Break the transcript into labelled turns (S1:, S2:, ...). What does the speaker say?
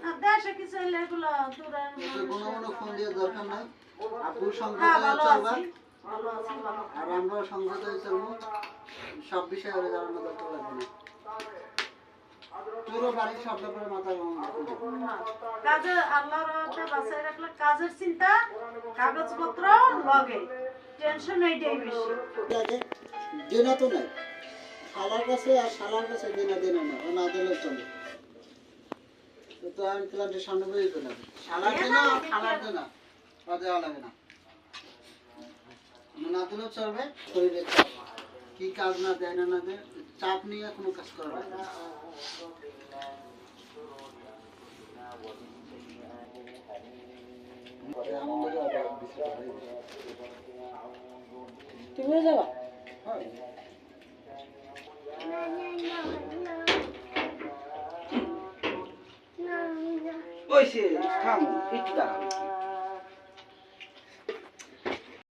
S1: না দেশে কিছু হইলে এগুলো দূরে
S2: কোনো ফোন দিয়ে দরকার নাই আপু সংযত
S1: হ্যাঁ
S2: হয়ে
S1: ভালো
S2: চলবা
S1: আছি ভালো আছি ভালো
S2: আর আমরা সংযত হয়ে চলবো সব বিষয়ে ওরা জানানো দরকার লাগবে না পুরো বাড়ির সব ব্যাপারে মাথা
S1: কাজে আল্লাহর রহমতে বাঁচায় রাখলে কাজের চিন্তা কাগজপত্র লগে টেনশন এইটাই বেশি
S2: দেনা তো নাই শালার কাছে আর শালার কাছে দেনা দেনা না ও না দিলে চলে তো আমি প্ল্যান্টের সামনে বই পেলাম শালার দেনা আর খালার দেনা তা দেওয়া লাগে না না দিলেও চলবে শরীরের চাপ কি কাজ না দেয় না দেয় চাপ নিয়ে কোনো কাজ করা লাগে না
S1: তুমিও যাবা
S2: ওই সে থাম একটু দাঁড়াও